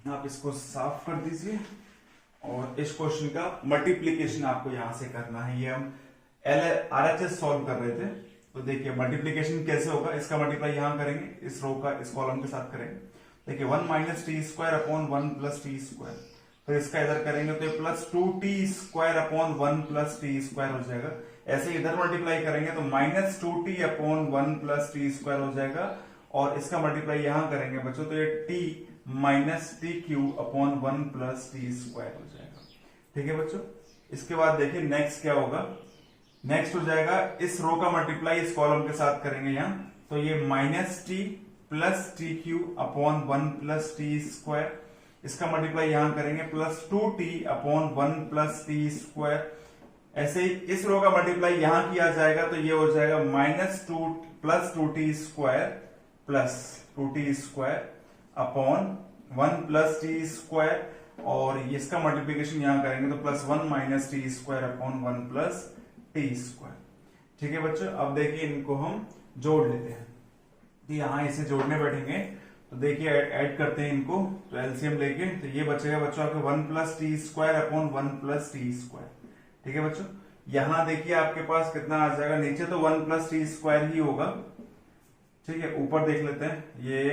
A: आप इसको साफ कर दीजिए, और इस क्वेश्चन का मल्टीप्लीकेशन आपको यहां से करना है। ये हम RHS सॉल्व कर रहे थे, तो देखिए मल्टीप्लीकेशन कैसे होगा, इसका मल्टीप्लाई यहां करेंगे, इस रो का इस कॉलम के साथ करेंगे। देखिए 1 minus T square upon 1 plus T square, तो इसका इधर करेंगे तो plus 2t square upon 1 plus T square हो जाएगा। ऐसे इधर मल्टीप्लाई करेंगे तो minus 2t upon 1 plus T square हो जाएगा, और इसका मल्टीप्लाई यहां करेंगे बच्चों तो ये t minus T cube upon 1 plus T square हो जाएगा। ठीक है बच्चों, इसके बाद देखिए नेक्स्ट क्या होगा, नेक्स्ट हो जाएगा इस रो का मल्टीप्लाई इस कॉलम के साथ करेंगे यहां, तो ये minus T plus T Q upon 1 plus T square, इसका मल्टीप्लाई यहां करेंगे plus 2t upon 1 plus T square. ऐसे ही इस रो का मल्टीप्लाई यहां किया जाएगा तो ये हो जाएगा -2 plus 2t square plus 2t square upon 1 plus T square, और इसका मल्टीप्लीकेशन यहां करेंगे तो plus 1 minus T square upon 1 plus T square. ठीक है बच्चों, अब देखिए इनको हम जोड़ लेते हैं। तो यहां इसे जोड़ने बैठेंगे तो देखिए ऐड करते हैं इनको, तो एलसीएम लेके तो ये बचेगा बच्चों आपके 1 plus T square upon 1 plus T square. ठीक है बच्चों, यहां देखिए आपके पास कितना आ जाएगा, नीचे तो 1 प्लस टी स्क्वायर ही होगा। ठीक है, ऊपर देख लेते हैं, ये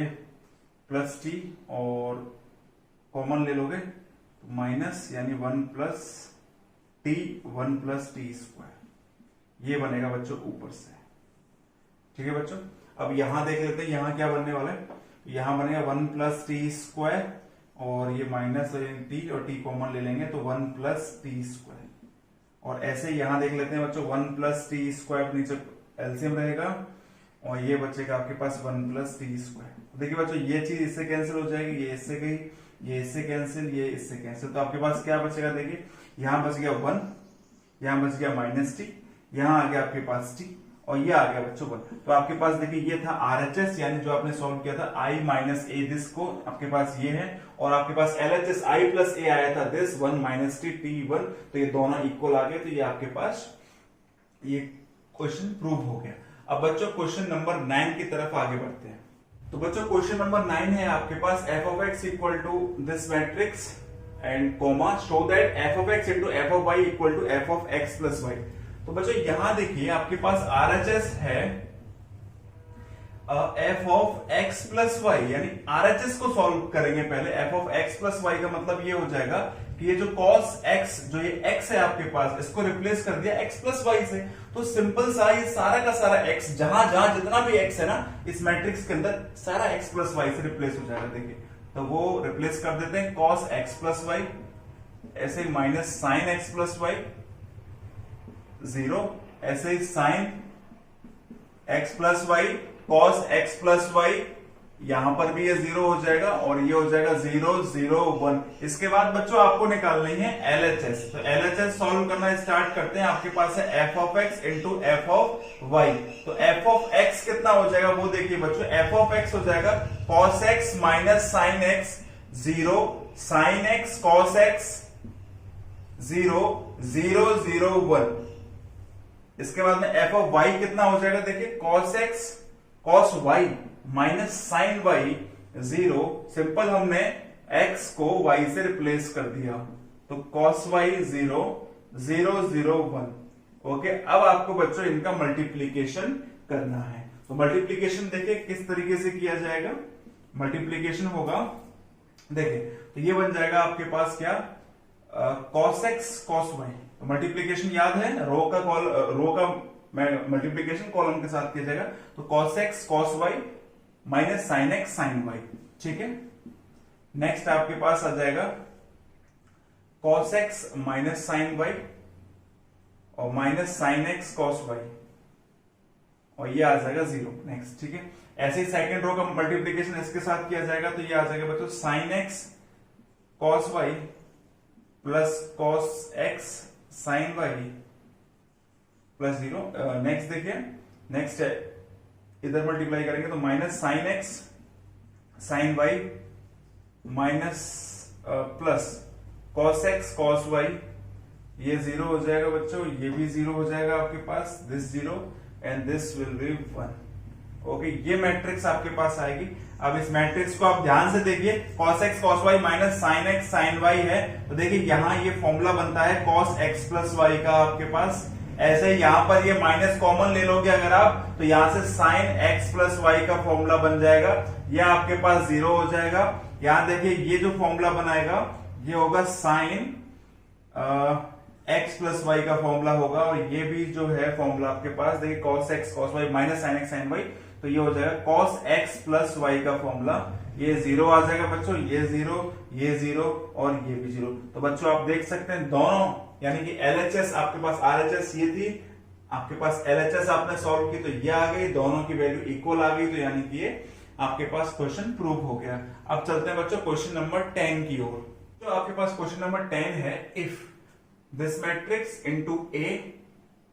A: प्लस टी और कॉमन ले लोगे तो माइनस, यानी 1 plus T 1 plus T square, ये बनेगा बच्चों ऊपर से। ठीक है बच्चों, अब यहां देख लेते हैं यहां क्या बनने वाला है। यहां बनेगा 1 प्लस टी स्क्वायर और ये माइनस टी और टी कॉमन ले लेंगे तो 1 प्लस टी स्क्वायर, और ऐसे यहां देख लेते हैं बच्चों 1 प्लस टी स्क्वायर नीचे एलसीएम रहेगा और ये बचेगा आपके पास 1 प्लस टी स्क्वायर। देखिए बच्चों ये चीज इससे कैंसिल हो जाएगी, ये इससे गई, ये इससे कैंसिल, ये इससे कैंसिल, तो आपके पास क्या बचेगा, देखिए यहां बच गया 1, यहां बच गया माइनस टी, यहां आ गया आपके पास टी और ये आ गया बच्चों 1। तो आपके पास देखिए ये था आरएचएस, यानी जो आपने सॉल्व किया था आई माइनस ए दिस को, आपके पास ये है, और आपके पास एलएचएस आई प्लस ए आया था दिस 1 माइनस टी टी 1, तो ये दोनों इक्वल आ गए, तो ये आपके पास ये क्वेश्चन प्रूव हो गया। अब बच्चों क्वेश्चन नंबर 9 की तरफ आगे बढ़ते हैं। तो बच्चों क्वेश्चन नंबर 9 है आपके पास f of x equal to this matrix and comma show that f of x into F of y equal to f of x plus y. तो बच्चों यहां देखिए आपके पास आरएचएस है F of x plus y, यानी RHS को solve करेंगे पहले। F of x plus Y का मतलब ये हो जाएगा कि ये जो कॉस एक्स, जो ये एक्स है आपके पास, इसको रिप्लेस कर दिया एक्स प्लस वाई से, तो सिंपल सा ये सारा का सारा एक्स, जहां जहां जितना भी एक्स है ना इस मैट्रिक्स के अंदर, सारा एक्स प्लस वाई से रिप्लेस हो जाएगा। देखिए तो वो रिप्लेस कर देते हैं कॉस एक्स प्लस वाई, ऐसे ही minus sine x plus y 0, ऐसे ही sine x plus y cos x plus y, यहां पर भी ये 0 हो जाएगा और ये हो जाएगा 0 0 1। इसके बाद बच्चों आपको निकालनी है एलएचएस, तो एलएचएस सॉल्व करना स्टार्ट करते हैं। आपके पास है F of x into F of Y, तो एफ ऑफ एक्स कितना हो जाएगा वो देखिए बच्चों, एफ ऑफ एक्स हो जाएगा cos x minus sine x 0, sine x cos x 0 0 0 1। इसके बाद में एफ ऑफ वाई कितना हो जाएगा, देखिए cos X cos Y minus sine Y 0, simple हमने x को y से रिप्लेस कर दिया, तो cos y 0 0 0 1। ओके, अब आपको बच्चों इनका मल्टीप्लीकेशन करना है। तो मल्टीप्लीकेशन देखिए किस तरीके से किया जाएगा। मल्टीप्लीकेशन होगा, देखिए तो ये बन जाएगा आपके पास क्या, cos x cos y। तो मल्टीप्लीकेशन याद है, रो का मल्टीप्लीकेशन कॉलम के साथ किया जाएगा, तो cos x cos y minus sine x sine y. ठीक है, नेक्स्ट आपके पास आ जाएगा cos x minus sine y और minus sine x cos y, और ये आ जाएगा 0। नेक्स्ट, ठीक है, ऐसे ही सेकंड रो का मल्टीप्लीकेशन इसके साथ किया जाएगा, तो ये आ जाएगा बच्चों sine x cos y plus cos x sine Y plus 0। Next देखिए, नेक्स्ट है इधर मल्टीप्लाई करेंगे तो minus sine x sine Y minus plus cos X cos Y, ये 0 हो जाएगा बच्चों, ये भी 0 हो जाएगा आपके पास, this 0 and this will be 1। Okay, ये मैट्रिक्स आपके पास आएगी। अब इस मैट्रिक्स को आप ध्यान से देखिए, cos x cos y minus sine x sine y है, तो देखिए यहां ये फॉर्मूला बनता है cos x प्लस y का आपके पास। ऐसे यहां पर ये माइनस कॉमन ले लोगे अगर आप, तो यहां से साइन x प्लस वाई का फॉर्मूला बन जाएगा, ये आपके पास 0 हो जाएगा। यहां देखिए ये जो फॉर्मूला बनाएगा ये होगा साइन x प्लस वाई का फॉर्मूला होगा, और ये भी जो है फॉर्मूला आपके पास देखिए cos x cos y minus sine x sine y, तो ये हो जाएगा cos x प्लस वाई का फॉर्मूला, ये 0 आ जाएगा बच्चों, ये 0 और ये भी 0। तो बच्चों आप देख सकते हैं दोनों, यानी कि LHS आपके पास RHS ये थी, आपके पास LHS आपने सॉल्व की तो ये आ गई, दोनों की वैल्यू इक्वल आ गई, तो यानी कि ये आपके पास क्वेश्चन प्रूव हो गया। अब चलते हैं बच्चों क्वेश्चन नंबर 10 की ओर। तो आपके पास क्वेश्चन नंबर 10 है, if this matrix into A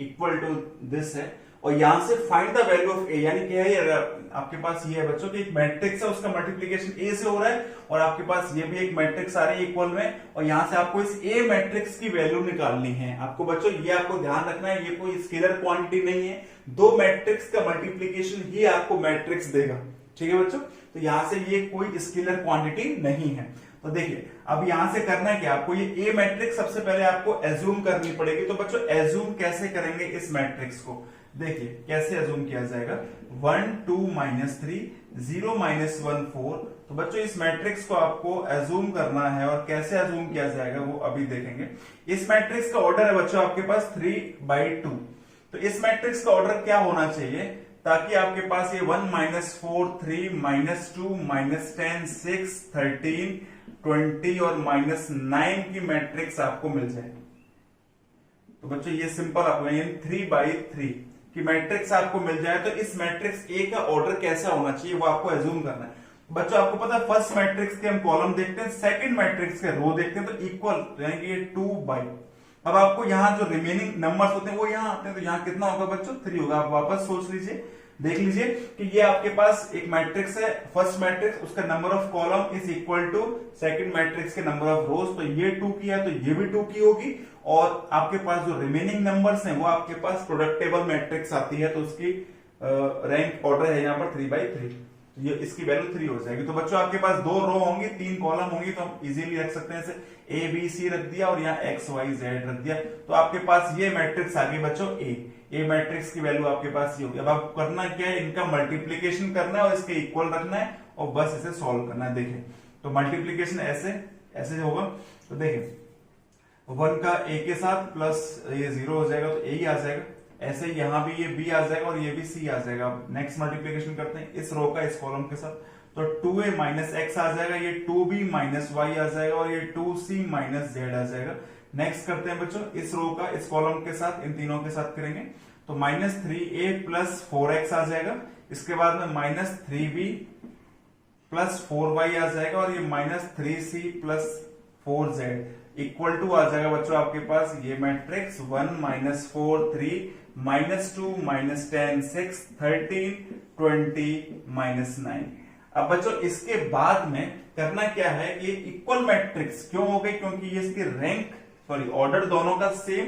A: equal to this है, और यहां से find the value of A, यानी क्या है आपके पास ये है बच्चों कि एक मैट्रिक्स है, उसका मल्टीप्लिकेशन ए से हो रहा है, और आपके पास ये भी एक मैट्रिक्स आ रही है इक्वल में, और यहां से आपको इस ए मैट्रिक्स की वैल्यू निकालनी है। आपको बच्चों ये आपको ध्यान रखना है, ये कोई स्केलर क्वांटिटी नहीं है, दो मैट्रिक्स का मल्टीप्लिकेशन ही आपको मैट्रिक्स देगा। ठीक है बच्चों, तो यहां से ये कोई स्केलर क्वांटिटी नहीं है। तो देखिए अब यहां से करना है कि आपको ये ए मैट्रिक्स सबसे पहले आपको एज्यूम करनी पड़ेगी। तो बच्चों एज्यूम कैसे करेंगे इस मैट्रिक्स को, देखिए कैसे एज्यूम किया जाएगा, 1 2 -3 0 -1 4। तो बच्चों इस मैट्रिक्स को आपको एज्यूम करना है, और कैसे एज्यूम किया जाएगा वो अभी देखेंगे। इस मैट्रिक्स का ऑर्डर है बच्चों आपके पास 3/2। तो इस मैट्रिक्स का ऑर्डर क्या होना चाहिए, ताकि आपके पास ये 1 -4 3 -2 -10 6 13 20 और -9 की मैट्रिक्स आपको मिल जाए। तो बच्चों ये सिंपल आपको 3/3 की मैट्रिक्स आपको मिल जाए। तो इस मैट्रिक्स ए का ऑर्डर कैसा होना चाहिए वो आपको एज्यूम करना है। बच्चों आपको पता है फर्स्ट मैट्रिक्स के हम कॉलम देखते हैं, सेकंड मैट्रिक्स के रो देखते हैं, तो इक्वल यानी कि ये 2/। अब आपको यहाँ जो रिमेनिंग नंबर्स होते हैं वो यहाँ आते हैं, तो यहाँ कितना होगा बच्चों 3 होगा। आप वापस सोच लीजिए, देख लीजिए कि ये आपके पास एक मैट्रिक्स है, फर्स्ट मैट्रिक्स, उसका number of column is equal to second matrix के नंबर ऑफ रोज। तो ये 2 की है तो ये भी 2 की होगी, और आपके पास जो रिमेनिंग नंबर्स हैं वो आपके पास प्रोडक्टेबल मैट्रिक्स आती है, तो उसकी रैंक ऑर्डर है यहाँ पर 3/3। ये इसकी वैल्यू 3 हो जाएगी। तो बच्चों आपके पास 2 रो होंगी, 3 कॉलम होंगी, तो हम इजीली रख सकते हैं इसे ए बी सी रख दिया और यहाँ एक्स वाई जेड रख दिया। तो आपके पास ये मैट्रिक्स आ गई बच्चों ए मैट्रिक्स की वैल्यू आपके पास ये होगी। अब आपको करना क्या है, इनका मल्टीप्लीकेशन करना है और इसके इक्वल रखना है और बस इसे सॉल्व करना है। देखिए तो मल्टीप्लीकेशन ऐसे होगा, तो देखिए 1 का ए के साथ प्लस ये 0 हो जाएगा तो ए ही आ जाएगा, ऐसे ही यहां भी ये बी आ जाएगा और ये भी सी आ जाएगा। नेक्स्ट मल्टीप्लीकेशन करते हैं इस रो का इस कॉलम के साथ, तो 2a माइनस एक्स आ जाएगा, ये 2b माइनस वाई आ जाएगा और ये 2c माइनस जेड आ जाएगा। नेक्स्ट करते हैं बच्चों इस रो का इस कॉलम के साथ, इन तीनों के साथ करेंगे, तो -3a प्लस 4x आ जाएगा, इसके बाद में -3b प्लस 4y आ जाएगा और ये -3c plus 4z equal to आ जाएगा बच्चों आपके पास ये मैट्रिक्स 1 -4 3 -2 -10 6 13 20 -9। अब बच्चों इसके बाद में करना क्या है, ये इक्वल मैट्रिक्स क्यों हो गई, क्योंकि ये इसकी रैंक ऑर्डर दोनों का सेम,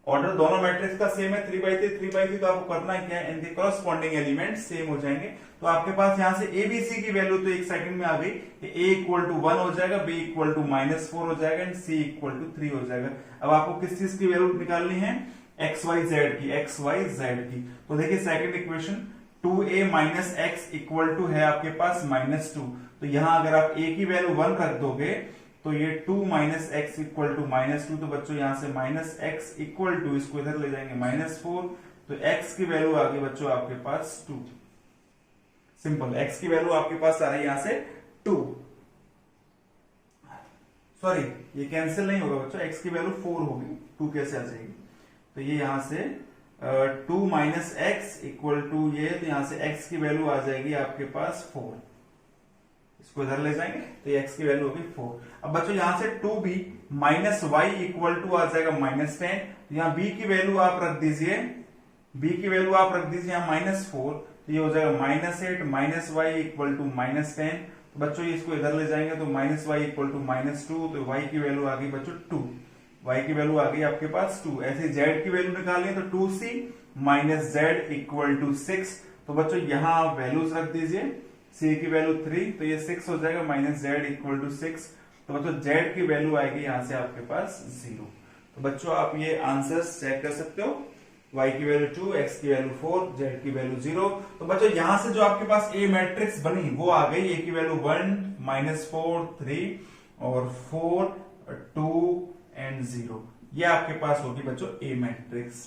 A: ऑर्डर दोनों मैट्रिक्स का सेम है 3/3 तो आपको करना क्या है, इनके कॉरस्पॉन्डिंग एलिमेंट सेम हो जाएंगे। तो आपके पास यहां से एबीसी की वैल्यू तो एक सेकंड में आ गई, ए इक्वल टू 1 हो जाएगा, बी इक्वल टू -4 हो जाएगा एंड सी इक्वल टू 3 हो जाएगा। अब आपको किस चीज की वैल्यू निकालनी है, XYZ की। तो देखिए second equation 2a minus X equal to है आपके पास -2, तो यहां अगर आप a की वैल्यू 1 रख दोगे तो ये 2 माइनस एक्स इक्वल टू -2, तो बच्चों यहां से -x इक्वल टू इसको इधर ले जाएंगे -4, तो x की वैल्यू आ गई बच्चों आपके पास 2। सिंपल, x की वैल्यू आपके पास आ रही है यहां से 2, सॉरी ये कैंसिल नहीं होगा बच्चों, x की वैल्यू 4 होगी, 2 कैसे आ जाएगी, तो ये यहां से 2 माइनस एक्स इक्वल टू ये, तो यहां से x की वैल्यू आ जाएगी आपके पास 4, इसको इधर ले जाएंगे तो ये x की वैल्यू होगी 4। अब बच्चों यहां से 2b minus y equal to आ जाएगा -10, यहां b की वैल्यू आप रख दीजिए, यहां -4, तो ये हो जाएगा -8 माइनस वाई इक्वल टू -10, तो बच्चों ये इसको इधर ले जाएंगे तो -y इक्वल टू -2, तो y की वैल्यू आ गई बच्चों 2, y की वैल्यू आ गई आपके पास 2। ऐसे z की वैल्यू निकालिए तो 2c minus z equal to 6, तो बच्चों यहां आप वैल्यूज रख दीजिए, c की वैल्यू 3, तो ये 6 हो जाएगा -z इक्वल टू 6, तो बच्चों z की वैल्यू आएगी यहां से आपके पास 0। तो बच्चों आप ये आंसर्स चेक कर सकते हो, y की वैल्यू 2, x की वैल्यू 4, z की वैल्यू 0। तो बच्चों यहां से जो आपके पास a मैट्रिक्स बनी वो आ गई, a की वैल्यू 1 -4 3 और 4 2 एंड 0, ये आपके पास होगी बच्चों a मैट्रिक्स।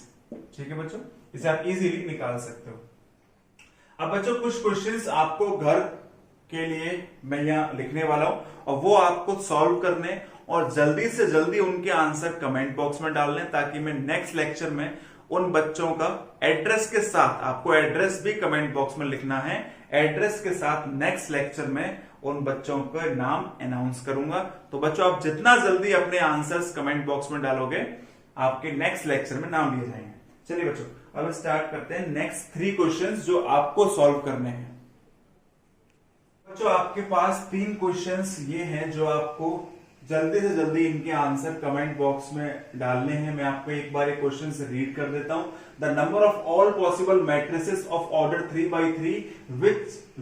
A: ठीक है बच्चों, इसे आप इजीली निकाल सकते हो। अब बच्चों कुछ क्वेश्चंस आपको घर के लिए मैं यहाँ लिखने वाला हूं और वो आपको सॉल्व करने और जल्दी से जल्दी उनके आंसर कमेंट बॉक्स में डालने, ताकि मैं नेक्स्ट लेक्चर में उन बच्चों का एड्रेस के साथ, आपको एड्रेस भी कमेंट बॉक्स में लिखना है, एड्रेस के साथ नेक्स्ट लेक्चर में उन बच्चों का नाम अनाउंस करूंगा। तो बच्चों आप जितना जल्दी अपने आंसर्स कमेंट बॉक्स में डालोगे आपके नेक्स्ट लेक्चर में नाम लिए जाएंगे। चलिए बच्चों अब स्टार्ट करते हैं नेक्स्ट 3 क्वेश्चंस जो आपको सॉल्व करने हैं। बच्चों आपके पास 3 क्वेश्चंस ये हैं जो आपको जल्दी से जल्दी इनके आंसर कमेंट बॉक्स में डालने हैं। मैं आपको एक बार एक क्वेश्चन से रीड कर देता हूं। The number of all possible matrices of order 3x3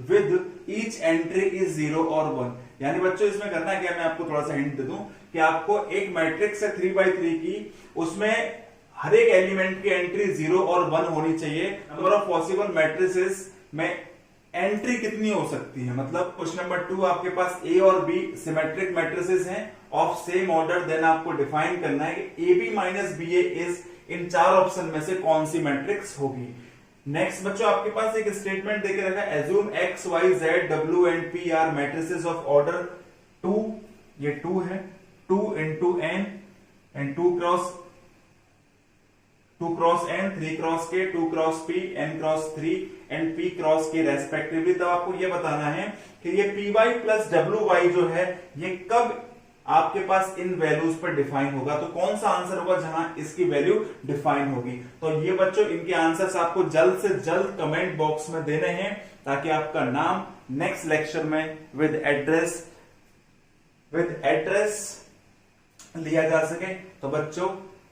A: with each entry is 0 और 1। यानी बच्चों इसमें करना है क्या, मैं आपको थोड़ा सा हिंट दे दूं कि आपको एक मैट्रिक्स है 3x3 की, उसमें हर एक एलिमेंट की एंट्री 0 और 1 होनी चाहिए। नंबर ऑफ पॉसिबल मैट्रिसेस में एंट्री कितनी हो सकती है, मतलब क्वेश्चन नंबर 2 आपके पास ए और बी सिमेट्रिक मैट्रिसेस हैं ऑफ सेम ऑर्डर। देन आपको डिफाइन करना है कि A B minus B A is in 4 option में से कौन सी मैट्रिक्स होगी। नेक्स्ट बच्चों आपके पास एक स्टेटमेंट देके रखा है, assume X Y Z W and P R matrices of order 2, ये 2 है, 2 into n and 2 cross n, 3 cross k, 2 cross p, n cross 3 and p cross k respectively. तब आपको यह बताना है कि ये py प्लस wy जो है ये कब आपके पास इन वैल्यूज पर डिफाइन होगा। तो कौन सा आंसर होगा जहां इसकी वैल्यू डिफाइन होगी। तो ये बच्चों इनके आंसर्स आपको जल्द से जल्द कमेंट बॉक्स में देने हैं ताकि आपका नाम नेक्स्ट लेक्चर में विद एड्रेस लिया जा सके। तो बच्चों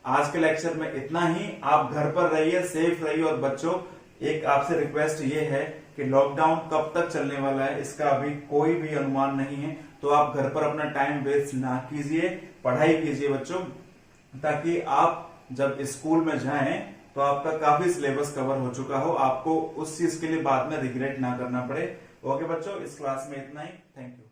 A: आज के लेक्चर में इतना ही। आप घर पर रहिए, सेफ रहिए, और बच्चों एक आपसे रिक्वेस्ट ये है कि लॉकडाउन कब तक चलने वाला है इसका अभी कोई भी अनुमान नहीं है। तो आप घर पर अपना टाइम वेस्ट ना कीजिए, पढ़ाई कीजिए बच्चों, ताकि आप जब स्कूल में जाएं तो आपका काफी सिलेबस कवर हो चुका हो, आपको उस चीज के लिए बाद में रिग्रेट ना करना पड़े। ओके बच्चों, इस क्लास में इतना ही। Thank you.